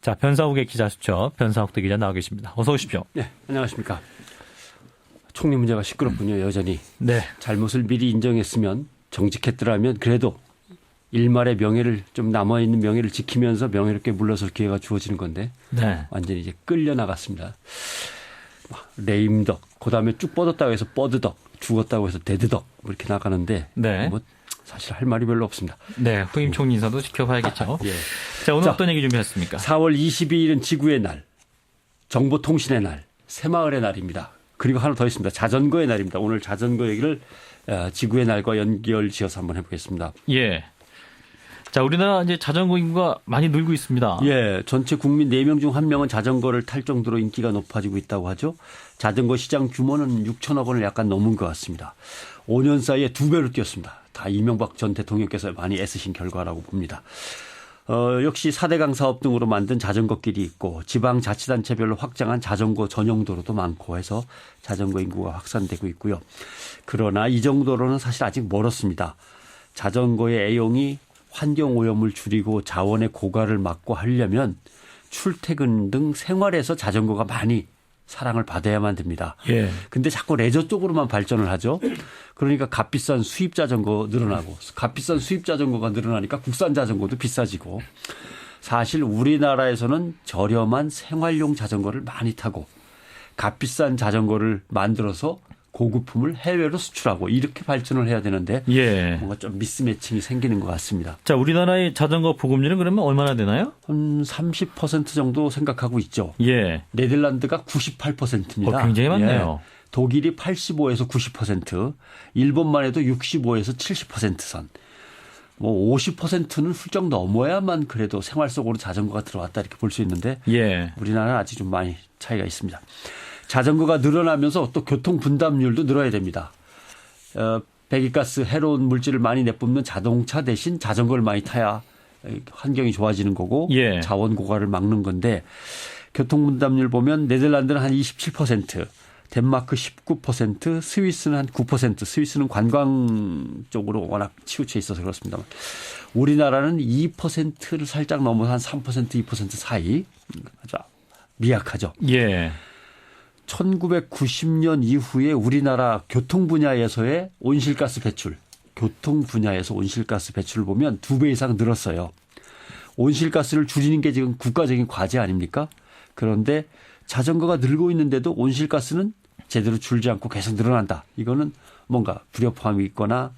자, 변상욱의 기자수첩, 변상욱 기자 나와 계십니다. 어서 오십시오. 네, 안녕하십니까. 총리 문제가 시끄럽군요, 여전히. 네. 잘못을 미리 인정했으면 정직했더라면 그래도 일말의 명예를 좀 남아있는 명예를 지키면서 명예롭게 물러설 기회가 주어지는 건데 네. 완전히 이제 끌려나갔습니다. 레임덕, 그다음에 쭉 뻗었다고 해서 뻗드덕, 죽었다고 해서 데드덕 뭐 이렇게 나가는데 네. 뭐 사실 할 말이 별로 없습니다. 네, 후임 총리 인사도 지켜봐야겠죠. 예. 자, 오늘 자, 어떤 얘기 준비했습니까? 4월 22일은 지구의 날, 정보통신의 날, 새마을의 날입니다. 그리고 하나 더 있습니다. 자전거의 날입니다. 오늘 자전거 얘기를 지구의 날과 연결 지어서 한번 해보겠습니다. 예. 자, 우리나라 이제 자전거 인구가 많이 늘고 있습니다. 예, 전체 국민 4명 중 1명은 자전거를 탈 정도로 인기가 높아지고 있다고 하죠. 자전거 시장 규모는 6천억 원을 약간 넘은 것 같습니다. 5년 사이에 2배로 뛰었습니다. 다 이명박 전 대통령께서 많이 애쓰신 결과라고 봅니다. 역시 4대강 사업 등으로 만든 자전거길이 있고 지방자치단체별로 확장한 자전거 전용 도로도 많고 해서 자전거 인구가 확산되고 있고요. 그러나 이 정도로는 사실 아직 멀었습니다. 자전거의 애용이 환경오염을 줄이고 자원의 고갈을 막고 하려면 출퇴근 등 생활에서 자전거가 많이 사랑을 받아야만 됩니다. 예. 근데 자꾸 레저 쪽으로만 발전을 하죠. 그러니까 값비싼 수입 자전거 늘어나고 값비싼 수입 자전거가 늘어나니까 국산 자전거도 비싸지고 사실 우리나라에서는 저렴한 생활용 자전거를 많이 타고 값비싼 자전거를 만들어서 고급품을 해외로 수출하고 이렇게 발전을 해야 되는데 예. 뭔가 좀 미스매칭이 생기는 것 같습니다. 자, 우리나라의 자전거 보급률은 그러면 얼마나 되나요? 한 30% 정도 생각하고 있죠. 예. 네덜란드가 98%입니다. 굉장히 많네요. 예. 독일이 85에서 90%, 일본만 해도 65에서 70% 선. 뭐 50%는 훌쩍 넘어야만 그래도 생활 속으로 자전거가 들어왔다 이렇게 볼 수 있는데 예. 우리나라는 아직 좀 많이 차이가 있습니다. 자전거가 늘어나면서 또 교통 분담률도 늘어야 됩니다. 배기가스, 해로운 물질을 많이 내뿜는 자동차 대신 자전거를 많이 타야 환경이 좋아지는 거고 예. 자원 고갈을 막는 건데 교통 분담률 보면 네덜란드는 한 27%, 덴마크 19%, 스위스는 한 9%. 스위스는 관광 쪽으로 워낙 치우쳐 있어서 그렇습니다. 우리나라는 2%를 살짝 넘어서 한 3%, 2% 사이. 아주 미약하죠. 예. 1990년 이후에 우리나라 교통 분야에서의 온실가스 배출, 교통 분야에서 온실가스 배출을 보면 2배 이상 늘었어요. 온실가스를 줄이는 게 지금 국가적인 과제 아닙니까? 그런데 자전거가 늘고 있는데도 온실가스는 제대로 줄지 않고 계속 늘어난다. 이거는 뭔가 불협화음이 있거나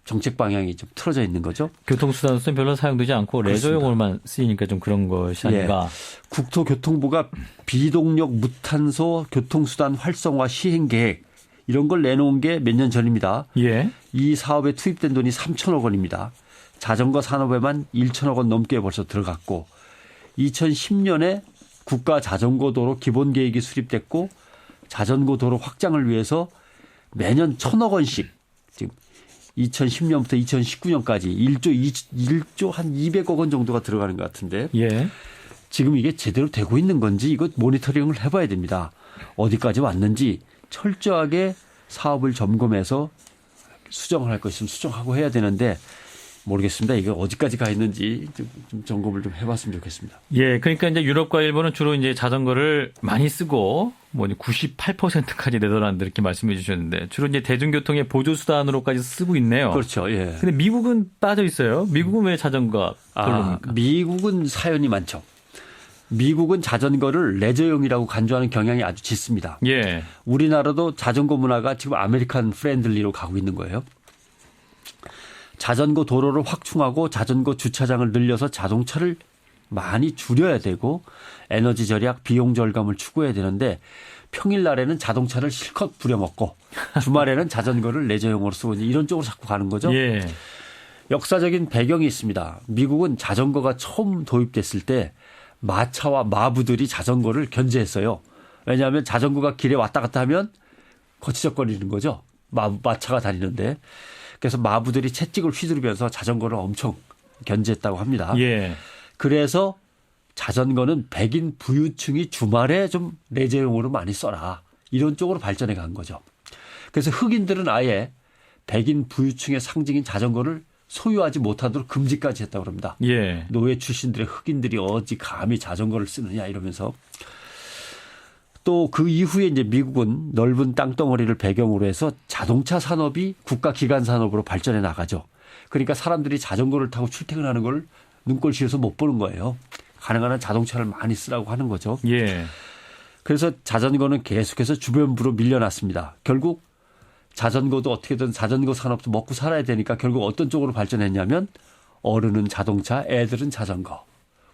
정책 방향이 좀 틀어져 있는 거죠. 교통수단으로서는 별로 사용되지 않고 레저용으로만 쓰이니까 좀 그런 것이 아닌가. 예. 국토교통부가 비동력 무탄소 교통수단 활성화 시행 계획 이런 걸 내놓은 게 몇 년 전입니다. 예. 이 사업에 투입된 돈이 3천억 원입니다. 자전거 산업에만 1천억 원 넘게 벌써 들어갔고 2010년에 국가 자전거 도로 기본 계획이 수립됐고 자전거 도로 확장을 위해서 매년 1,000억 원씩 지금 2010년부터 2019년까지 1조 한 200억 원 정도가 들어가는 것 같은데 예. 지금 이게 제대로 되고 있는 건지 이거 모니터링을 해봐야 됩니다. 어디까지 왔는지 철저하게 사업을 점검해서 수정을 할 거 있으면 수정하고 해야 되는데 모르겠습니다. 이거 어디까지 가 있는지 좀 점검을 좀 해봤으면 좋겠습니다. 예, 그러니까 이제 유럽과 일본은 주로 이제 자전거를 많이 쓰고 뭐 98%까지 네덜란드 이렇게 말씀해 주셨는데 주로 이제 대중교통의 보조수단으로까지 쓰고 있네요. 그렇죠. 예. 근데 미국은 빠져 있어요. 미국은 왜 자전거가 별로입니까? 미국은 사연이 많죠. 미국은 자전거를 레저용이라고 간주하는 경향이 아주 짙습니다. 예. 우리나라도 자전거 문화가 지금 아메리칸 프렌들리로 가고 있는 거예요. 자전거 도로를 확충하고 자전거 주차장을 늘려서 자동차를 많이 줄여야 되고 에너지 절약, 비용 절감을 추구해야 되는데 평일날에는 자동차를 실컷 부려먹고 주말에는 자전거를 레저용으로 쓰고 이런 쪽으로 자꾸 가는 거죠. 예. 역사적인 배경이 있습니다. 미국은 자전거가 처음 도입됐을 때 마차와 마부들이 자전거를 견제했어요. 왜냐하면 자전거가 길에 왔다 갔다 하면 거치적거리는 거죠. 마차가 다니는데. 그래서 마부들이 채찍을 휘두르면서 자전거를 엄청 견제했다고 합니다. 예. 그래서 자전거는 백인 부유층이 주말에 좀 레저용으로 많이 써라. 이런 쪽으로 발전해 간 거죠. 그래서 흑인들은 아예 백인 부유층의 상징인 자전거를 소유하지 못하도록 금지까지 했다고 합니다. 예. 노예 출신들의 흑인들이 어찌 감히 자전거를 쓰느냐 이러면서 또 그 이후에 이제 미국은 넓은 땅덩어리를 배경으로 해서 자동차 산업이 국가 기관 산업으로 발전해 나가죠. 그러니까 사람들이 자전거를 타고 출퇴근하는 걸 눈꼴시에서 못 보는 거예요. 가능한 한 자동차를 많이 쓰라고 하는 거죠. 예. 그래서 자전거는 계속해서 주변부로 밀려났습니다. 결국 자전거도 어떻게든 자전거 산업도 먹고 살아야 되니까 결국 어떤 쪽으로 발전했냐면 어른은 자동차, 애들은 자전거.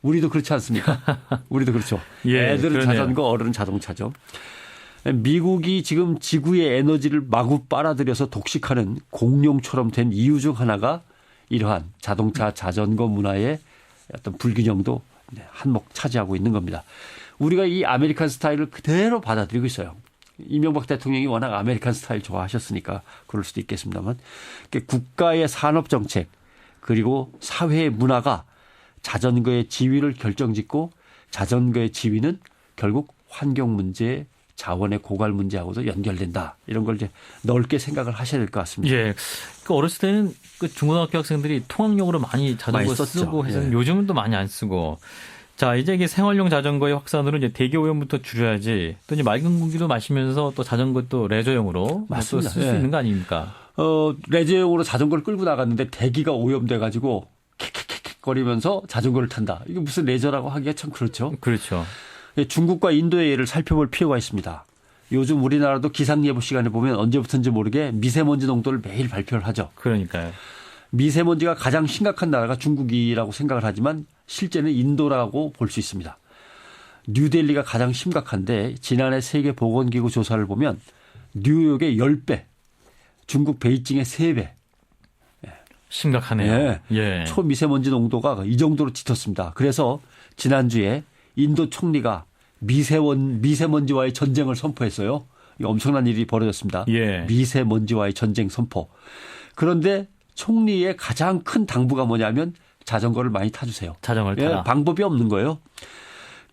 우리도 그렇지 않습니까? 우리도 그렇죠. 예, 애들은 그러네요. 자전거, 어른은 자동차죠. 미국이 지금 지구의 에너지를 마구 빨아들여서 독식하는 공룡처럼 된 이유 중 하나가 이러한 자동차, 자전거 문화의 어떤 불균형도 한몫 차지하고 있는 겁니다. 우리가 이 아메리칸 스타일을 그대로 받아들이고 있어요. 이명박 대통령이 워낙 아메리칸 스타일 좋아하셨으니까 그럴 수도 있겠습니다만 국가의 산업 정책 그리고 사회의 문화가 자전거의 지위를 결정짓고 자전거의 지위는 결국 환경 문제, 자원의 고갈 문제하고도 연결된다. 이런 걸 이제 넓게 생각을 하셔야 될 것 같습니다. 예. 그 어렸을 때는 그 중고등학교 학생들이 통학용으로 많이 자전거 많이 썼죠. 쓰고 해서 예. 요즘은 또 많이 안 쓰고. 자, 이제 이게 생활용 자전거의 확산으로 이제 대기 오염부터 줄여야지. 또 이제 맑은 공기도 마시면서 또 자전거 또 레저용으로 맞습니다. 또 쓸 수 예. 있는 거 아닙니까? 레저용으로 자전거를 끌고 나갔는데 대기가 오염돼 가지고 킥킥킥킥 거리면서 자전거를 탄다. 이게 무슨 레저라고 하기가 참 그렇죠. 그렇죠. 중국과 인도의 예를 살펴볼 필요가 있습니다. 요즘 우리나라도 기상예보 시간에 보면 언제부터인지 모르게 미세먼지 농도를 매일 발표를 하죠. 그러니까요. 미세먼지가 가장 심각한 나라가 중국이라고 생각을 하지만 실제는 인도라고 볼 수 있습니다. 뉴델리가 가장 심각한데 지난해 세계보건기구 조사를 보면 뉴욕의 10배, 중국 베이징의 3배. 심각하네요. 예. 초미세먼지 농도가 이 정도로 짙었습니다. 그래서 지난주에 인도 총리가 미세먼지와의 전쟁을 선포했어요. 엄청난 일이 벌어졌습니다. 예. 미세먼지와의 전쟁 선포. 그런데 총리의 가장 큰 당부가 뭐냐면 자전거를 많이 타주세요. 자전거를 타라. 방법이 없는 거예요.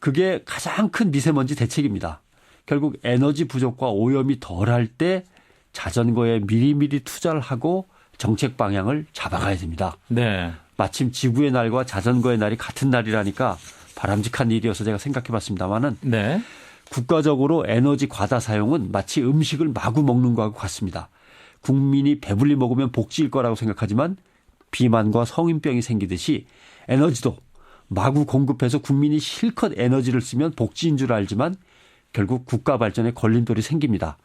그게 가장 큰 미세먼지 대책입니다. 결국 에너지 부족과 오염이 덜할 때 자전거에 미리미리 투자를 하고 정책 방향을 잡아가야 됩니다. 네. 마침 지구의 날과 자전거의 날이 같은 날이라니까 바람직한 일이어서 제가 생각해 봤습니다만은 네. 국가적으로 에너지 과다 사용은 마치 음식을 마구 먹는 것하고 같습니다. 국민이 배불리 먹으면 복지일 거라고 생각하지만 비만과 성인병이 생기듯이 에너지도 마구 공급해서 국민이 실컷 에너지를 쓰면 복지인 줄 알지만 결국 국가 발전에 걸림돌이 생깁니다.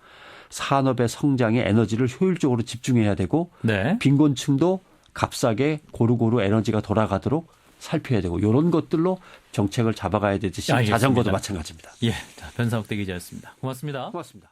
산업의 성장에 에너지를 효율적으로 집중해야 되고 네. 빈곤층도 값싸게 고루고루 에너지가 돌아가도록 살펴야 되고 이런 것들로 정책을 잡아가야 되듯이 알겠습니다. 자전거도 마찬가지입니다. 예. 자, 변상욱 대기자였습니다. 고맙습니다. 고맙습니다.